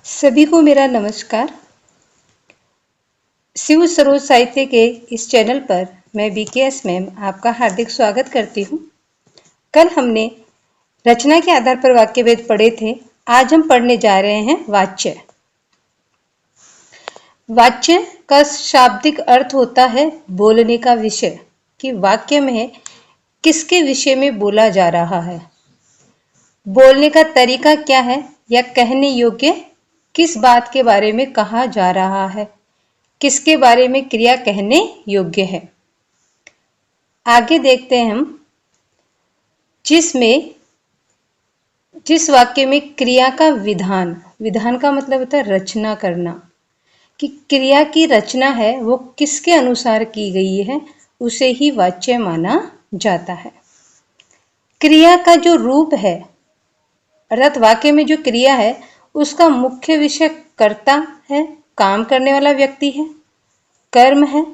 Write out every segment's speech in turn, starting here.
सभी को मेरा नमस्कार। शिव सरोज साहित्य के इस चैनल पर मैं बीकेएस मैम आपका हार्दिक स्वागत करती हूँ। कल हमने रचना के आधार पर वाक्य भेद पढ़े थे। आज हम पढ़ने जा रहे हैं वाच्य। वाच्य का शाब्दिक अर्थ होता है बोलने का विषय, कि वाक्य में किसके विषय में बोला जा रहा है, बोलने का तरीका क्या है, या कहने योग्य किस बात के बारे में कहा जा रहा है, किसके बारे में क्रिया कहने योग्य है। आगे देखते हैं हम, जिस वाक्य में क्रिया का विधान का मतलब होता है रचना करना, कि क्रिया की रचना है वो किसके अनुसार की गई है, उसे ही वाच्य माना जाता है। क्रिया का जो रूप है, अर्थात वाक्य में जो क्रिया है उसका मुख्य विषय कर्ता है, काम करने वाला व्यक्ति है, कर्म है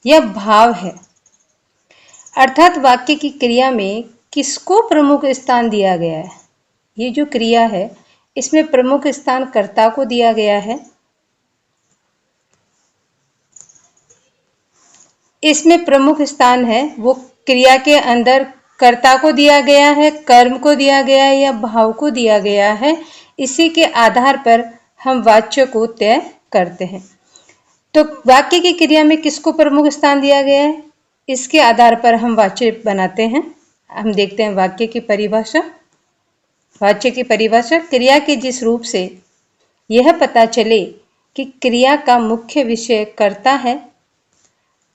या भाव है। अर्थात वाक्य की क्रिया में किसको प्रमुख स्थान दिया गया है। ये जो क्रिया है इसमें प्रमुख स्थान कर्ता को दिया गया है, इसमें प्रमुख स्थान है वो क्रिया के अंदर कर्ता को दिया गया है, कर्म को दिया गया है या भाव को दिया गया है। इसी के आधार पर हम वाच्य को तय करते हैं। तो वाक्य की क्रिया में किसको प्रमुख स्थान दिया गया है, इसके आधार पर हम वाच्य बनाते हैं। हम देखते हैं वाक्य की परिभाषा। वाच्य की परिभाषा, क्रिया के जिस रूप से यह पता चले कि क्रिया का मुख्य विषय कर्ता है,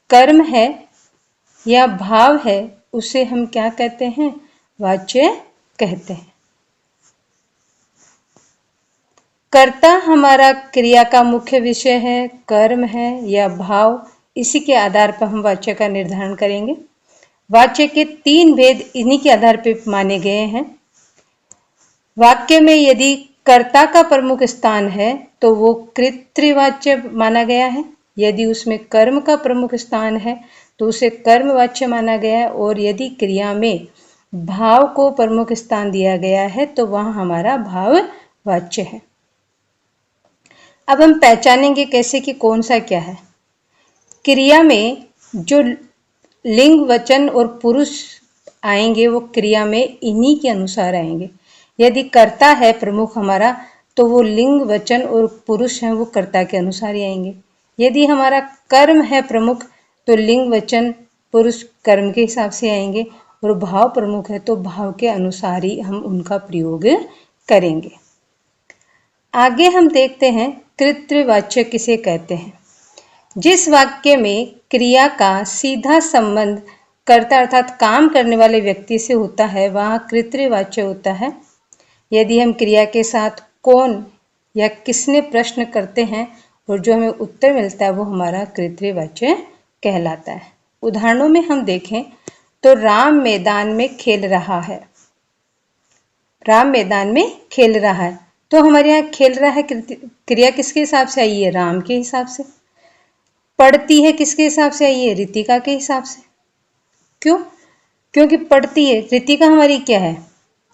कर्म है या भाव है, उसे हम क्या कहते हैं, वाच्य कहते हैं। कर्ता हमारा क्रिया का मुख्य विषय है, कर्म है या भाव, इसी के आधार पर हम वाच्य का निर्धारण करेंगे। वाच्य के 3 भेद इन्हीं के आधार पर माने गए हैं। वाक्य में यदि कर्ता का प्रमुख स्थान है तो वो कृतवाच्य माना गया है, यदि उसमें कर्म का प्रमुख स्थान है तो उसे कर्मवाच्य माना गया है, और यदि क्रिया में भाव को प्रमुख स्थान दिया गया है तो वह हमारा भाववाच्य है। अब हम पहचानेंगे कैसे कि कौन सा क्या है। क्रिया में जो लिंग, वचन और पुरुष आएंगे वो क्रिया में इन्हीं के अनुसार आएंगे। यदि कर्ता है प्रमुख हमारा तो वो लिंग, वचन और पुरुष हैं वो कर्ता के अनुसार ही आएंगे। यदि हमारा कर्म है प्रमुख तो लिंग, वचन, पुरुष कर्म के हिसाब से आएंगे, और भाव प्रमुख है तो भाव के अनुसार ही हम उनका प्रयोग करेंगे। आगे हम देखते हैं कृतवाच्य किसे कहते हैं। जिस वाक्य में क्रिया का सीधा संबंध कर्ता अर्थात काम करने वाले व्यक्ति से होता है वह कृतवाच्य होता है। यदि हम क्रिया के साथ कौन या किसने प्रश्न करते हैं और जो हमें उत्तर मिलता है वो हमारा कृतवाच्य कहलाता है। उदाहरणों में हम देखें तो राम मैदान में खेल रहा है। राम मैदान में खेल रहा है तो हमारे यहाँ खेल रहा है क्रिया किसके हिसाब से आई है, राम के हिसाब से। पढ़ती है किसके हिसाब से आई है, रितिका के हिसाब से। क्यों? क्योंकि पढ़ती है, रितिका हमारी क्या है,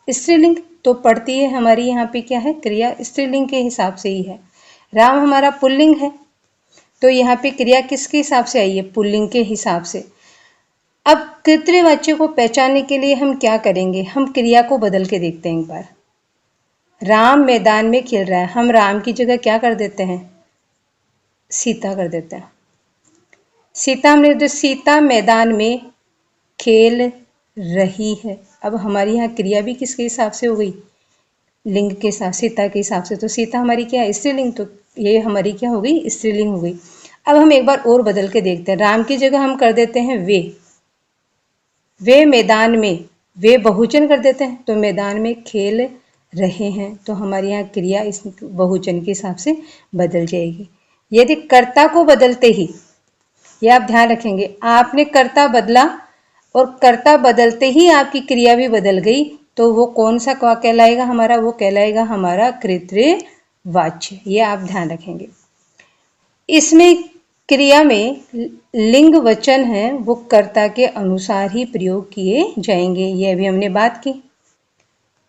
स्त्रीलिंग, तो पढ़ती है हमारी यहाँ पे क्या है, क्रिया स्त्रीलिंग के हिसाब से ही है। राम हमारा पुल्लिंग है तो यहाँ पे क्रिया किसके हिसाब से आई है, पुल्लिंग के हिसाब से। अब कृतवाच्य को पहचानने के लिए हम क्या करेंगे, हम क्रिया को बदल के देखते हैं एक बार। राम मैदान में खेल रहा है, हम राम की जगह क्या कर देते हैं, सीता कर देते हैं। सीता हमने जो सीता मैदान में खेल रही है, अब हमारी यहाँ क्रिया भी किसके हिसाब से हो गई, लिंग के साथ, सीता के हिसाब से। तो सीता हमारी क्या है, स्त्रीलिंग, तो ये हमारी क्या हो गई, स्त्रीलिंग हो गई। अब हम एक बार और बदल के देखते हैं, राम की जगह हम कर देते हैं वे मैदान में, वे बहुवचन कर देते हैं तो मैदान में खेल रहे हैं, तो हमारे यहाँ क्रिया इस बहुवचन के हिसाब से बदल जाएगी। यदि कर्ता को बदलते ही, यह आप ध्यान रखेंगे, आपने कर्ता बदला और कर्ता बदलते ही आपकी क्रिया भी बदल गई तो वो कौन सा कहलाएगा हमारा, वो कहलाएगा हमारा कृतवाच्य। ये आप ध्यान रखेंगे। इसमें क्रिया में लिंग, वचन है वो कर्ता के अनुसार ही प्रयोग किए जाएंगे, यह भी हमने बात की।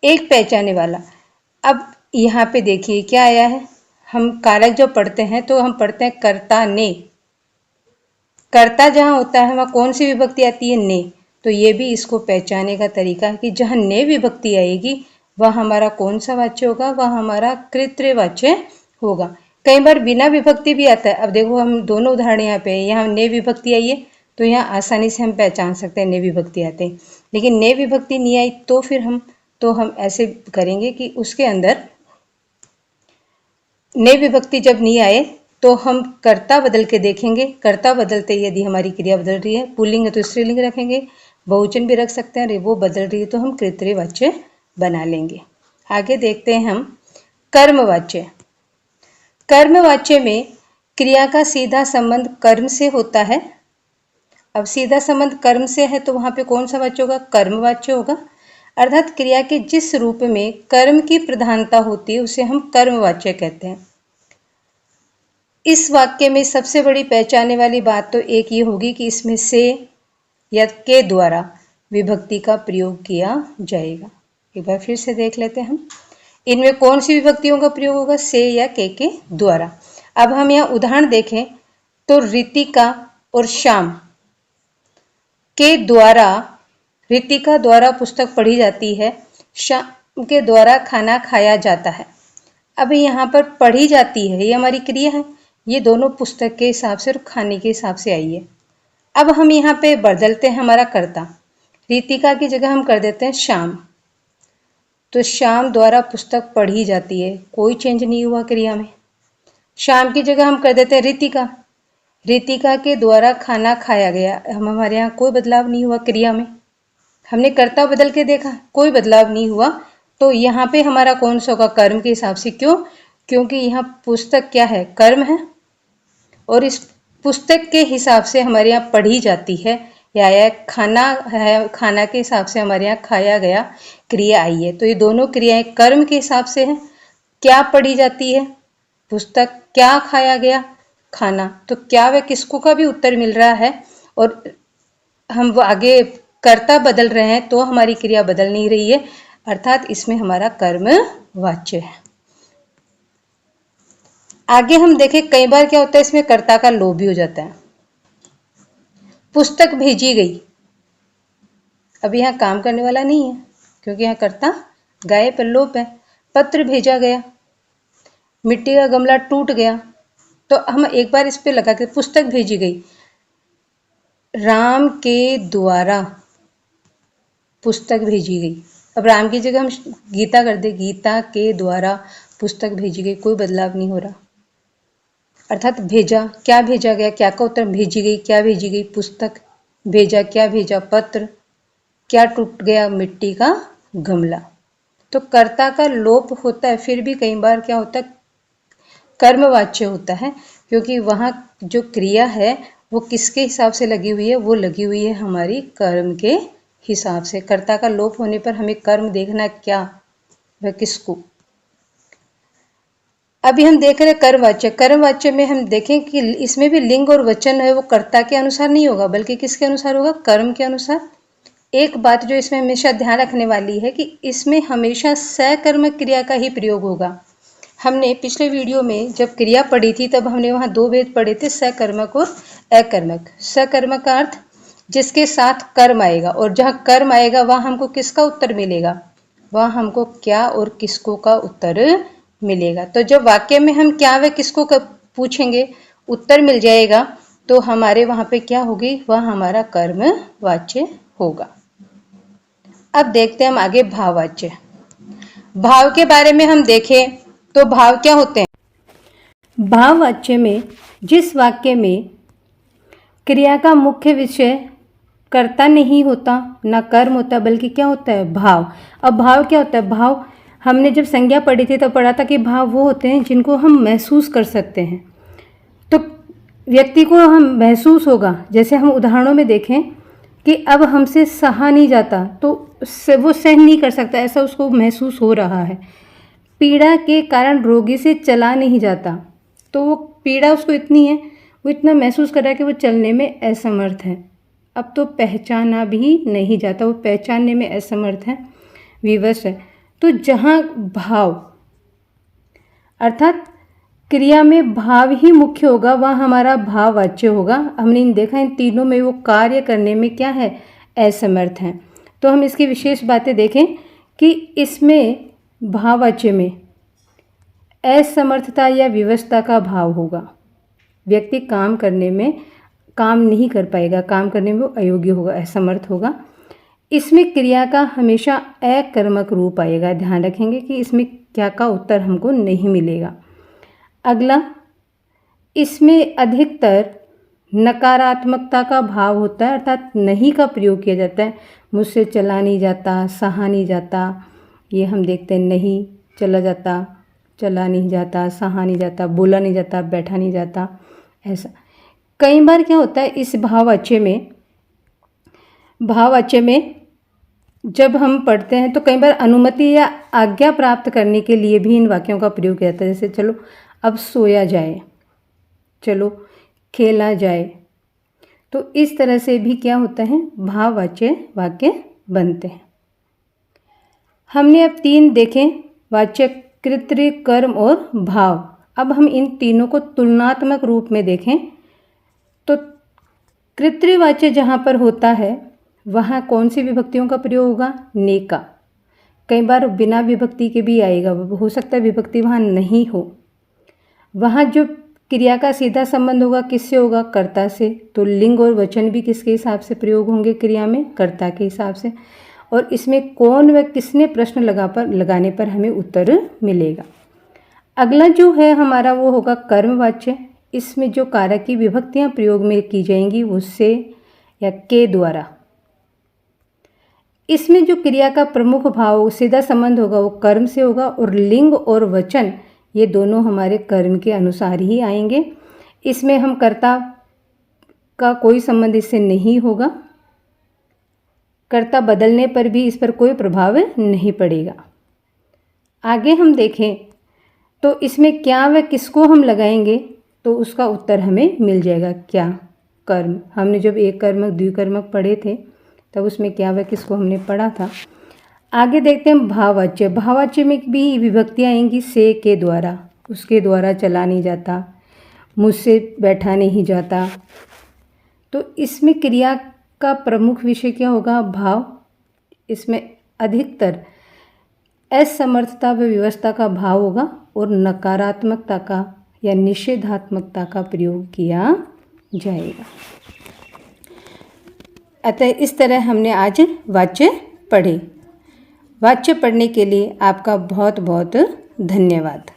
एक पहचाने वाला, अब यहाँ पे देखिए क्या आया है, हम कारक जब पढ़ते हैं तो हम पढ़ते हैं कर्ता ने। कर्ता जहाँ होता है वहाँ कौन सी विभक्ति आती है? ने। तो ये भी इसको पहचानने का तरीका है कि जहाँ ने विभक्ति आएगी वह हमारा कौन सा वाच्य होगा? वह हमारा कृत्रिवाच्य होगा। कई बार बिना विभक्ति भी आता है। अब देखो हम दोनों उदाहरण यहाँ पे, यहाँ ने विभक्ति आई है तो यहाँ आसानी से हम पहचान सकते हैं ने विभक्ति आते हैं। लेकिन ने विभक्ति नहीं आई तो फिर हम ऐसे करेंगे कि उसके अंदर ने विभक्ति जब नहीं आए तो हम कर्ता बदल के देखेंगे। कर्ता बदलते यदि हमारी क्रिया बदल रही है, पुल्लिंग है तो स्त्रीलिंग रखेंगे, बहुवचन भी रख सकते हैं, वो बदल रही है तो हम कृत्रिवाच्य बना लेंगे। आगे देखते हैं हम कर्मवाच्य। कर्मवाच्य में क्रिया का सीधा संबंध कर्म से होता है। अब सीधा संबंध कर्म से है तो वहां पे कौन सा वाच्य होगा? कर्मवाच्य होगा। अर्थात क्रिया के जिस रूप में कर्म की प्रधानता होती है उसे हम कर्मवाच्य कहते हैं। इस वाक्य में सबसे बड़ी पहचानने वाली बात तो एक ये होगी कि इसमें से या के द्वारा विभक्ति का प्रयोग किया जाएगा। एक बार फिर से देख लेते हैं हम, इनमें कौन सी विभक्तियों का प्रयोग होगा? से या के द्वारा। अब हम यहाँ उदाहरण देखें तो रितिका और श्याम के द्वारा, रितिका द्वारा पुस्तक पढ़ी जाती है, श्याम के द्वारा खाना खाया जाता है। अब यहाँ पर पढ़ी जाती है ये हमारी क्रिया है, ये दोनों पुस्तक के हिसाब से और खाने के हिसाब से आई है। अब हम यहाँ पे बदलते हैं हमारा कर्ता, रितिका की जगह हम कर देते हैं श्याम। तो श्याम द्वारा पुस्तक पढ़ी जाती है, कोई चेंज नहीं हुआ क्रिया में। श्याम की जगह हम कर देते हैं रितिका, रितिका के द्वारा खाना खाया गया। हमारे यहाँ कोई बदलाव नहीं हुआ क्रिया में। हमने कर्ता बदल के देखा, कोई बदलाव नहीं हुआ। तो यहाँ पे हमारा कौन सा होगा? कर्म के हिसाब से। क्यों? क्योंकि यहाँ पुस्तक क्या है? कर्म है, और इस पुस्तक के हिसाब से हमारे यहाँ पढ़ी जाती है, या खाना है, खाना के हिसाब से हमारे यहाँ खाया गया क्रिया आई है। तो ये दोनों क्रियाएं कर्म के हिसाब से है। क्या पढ़ी जाती है? पुस्तक। क्या खाया गया? खाना। तो क्या व किसको का भी उत्तर मिल रहा है, और हम आगे कर्ता बदल रहे हैं तो हमारी क्रिया बदल नहीं रही है, अर्थात इसमें हमारा कर्म वाच्य है। आगे हम देखें कई बार क्या होता है, इसमें कर्ता का लोप भी हो जाता है। पुस्तक भेजी गई, अब यहाँ काम करने वाला नहीं है क्योंकि यहाँ कर्ता गायब पर लोप है। पत्र भेजा गया, मिट्टी का गमला टूट गया, तो हम एक बार इस पे लगा के पुस्तक भेजी गई, राम के द्वारा पुस्तक भेजी गई। अब राम की जगह हम गीता कर दे, गीता के द्वारा पुस्तक भेजी गई, कोई बदलाव नहीं हो रहा। अर्थात भेजा, क्या भेजा गया? क्या का उत्तर भेजी गई, क्या भेजी गई? पुस्तक। भेजा, क्या भेजा? पत्र। क्या टूट गया? मिट्टी का गमला। तो कर्ता का लोप होता है, फिर भी कई बार क्या होता है? कर्मवाच्य होता है, क्योंकि वहाँ जो क्रिया है वो किसके हिसाब से लगी हुई है? वो लगी हुई है हमारी कर्म के हिसाब से। कर्ता का लोप होने पर हमें कर्म देखना क्या, वह किसको। अभी हम देख रहे हैं कर्मवाच्य। कर्मवाच्य में हम देखें कि इसमें भी लिंग और वचन है वो कर्ता के अनुसार नहीं होगा, बल्कि किसके अनुसार होगा? कर्म के अनुसार। एक बात जो इसमें हमेशा ध्यान रखने वाली है कि इसमें हमेशा सकर्मक क्रिया का ही प्रयोग होगा। हमने पिछले वीडियो में जब क्रिया पढ़ी थी तब हमने वहाँ दो भेद पढ़े थे, सकर्मक और अकर्मक। सकर्मक का अर्थ जिसके साथ कर्म आएगा, और जहाँ कर्म आएगा वहाँ हमको किसका उत्तर मिलेगा? वहाँ हमको क्या और किसको का उत्तर मिलेगा। तो जब वाक्य में हम क्या व किसको पूछेंगे, उत्तर मिल जाएगा, तो हमारे वहाँ पे क्या होगी? वह हमारा कर्म वाच्य होगा। अब देखते हैं हम आगे भाववाच्य। भाव के बारे में हम देखें तो भाव क्या होते हैं? भाववाच्य में जिस वाक्य में क्रिया का मुख्य विषय कर्ता नहीं होता, ना कर्म होता, बल्कि क्या होता है? भाव। अब भाव क्या होता है? भाव हमने जब संज्ञा पढ़ी थी तो पढ़ा था कि भाव वो होते हैं जिनको हम महसूस कर सकते हैं। तो व्यक्ति को हम महसूस होगा, जैसे हम उदाहरणों में देखें कि अब हमसे सहा नहीं जाता, तो वो सहन नहीं कर सकता, ऐसा उसको महसूस हो रहा है। पीड़ा के कारण रोगी से चला नहीं जाता, तो वो पीड़ा उसको इतनी है, वो इतना महसूस कर रहा है कि वो चलने में असमर्थ है। अब तो पहचाना भी नहीं जाता, वो पहचानने में असमर्थ है, विवश है। तो जहाँ भाव अर्थात क्रिया में भाव ही मुख्य होगा, वह हमारा भाववाच्य होगा। हमने देखा इन तीनों में वो कार्य करने में क्या है, असमर्थ हैं। तो हम इसकी विशेष बातें देखें कि इसमें भाववाच्य में असमर्थता या विवशता का भाव होगा। व्यक्ति काम करने में काम नहीं कर पाएगा, काम करने में वो अयोग्य होगा, असमर्थ होगा। इसमें क्रिया का हमेशा अकर्मक रूप आएगा। ध्यान रखेंगे कि इसमें क्या का उत्तर हमको नहीं मिलेगा। अगला, इसमें अधिकतर नकारात्मकता का भाव होता है, अर्थात नहीं का प्रयोग किया जाता है। मुझसे चला नहीं जाता, सहा नहीं जाता, ये हम देखते हैं। नहीं चला जाता, चला नहीं जाता, सहा नहीं जाता, बोला नहीं जाता, बैठा नहीं जाता, ऐसा। कई बार क्या होता है, इस भाववाच्य में जब हम पढ़ते हैं तो कई बार अनुमति या आज्ञा प्राप्त करने के लिए भी इन वाक्यों का प्रयोग किया जाता है। जैसे चलो अब सोया जाए, चलो खेला जाए। तो इस तरह से भी क्या होता है, भाववाच्य वाक्य बनते हैं। हमने अब 3 देखें, वाच्य, कृत्य, कर्म और भाव। अब हम इन तीनों को तुलनात्मक रूप में देखें तो कृत्रिवाच्य जहाँ पर होता है वहाँ कौन सी विभक्तियों का प्रयोग होगा, ने का। कई बार बिना विभक्ति के भी आएगा, हो सकता है विभक्ति वहाँ नहीं हो। वहाँ जो क्रिया का सीधा संबंध होगा किससे होगा, कर्ता से। तो लिंग और वचन भी किसके हिसाब से प्रयोग होंगे क्रिया में, कर्ता के हिसाब से। और इसमें कौन व किसने प्रश्न लगाने पर हमें उत्तर मिलेगा। अगला जो है हमारा वो होगा कर्मवाच्य। इसमें जो कारक की विभक्तियां प्रयोग में की जाएंगी उससे या के द्वारा। इसमें जो क्रिया का प्रमुख भाव सीधा संबंध होगा वो कर्म से होगा, और लिंग और वचन ये दोनों हमारे कर्म के अनुसार ही आएंगे। इसमें हम कर्ता का कोई संबंध इससे नहीं होगा, कर्ता बदलने पर भी इस पर कोई प्रभाव नहीं पड़ेगा। आगे हम देखें तो इसमें क्या व किसको हम लगाएंगे तो उसका उत्तर हमें मिल जाएगा, क्या, कर्म। हमने जब एक कर्मक द्विकर्मक पढ़े थे तब उसमें क्या व किसको हमने पढ़ा था। आगे देखते हैं भाववाच्य। भाववाच्य में भी विभक्तियाँ आएंगी से, के द्वारा। उसके द्वारा चला नहीं जाता, मुझसे बैठा नहीं जाता। तो इसमें क्रिया का प्रमुख विषय क्या होगा, भाव। इसमें अधिकतर असमर्थता व विवशता का भाव होगा और नकारात्मकता का या निषेधात्मकता का प्रयोग किया जाएगा। अतः इस तरह हमने आज वाच्य पढ़े। वाच्य पढ़ने के लिए आपका बहुत बहुत धन्यवाद।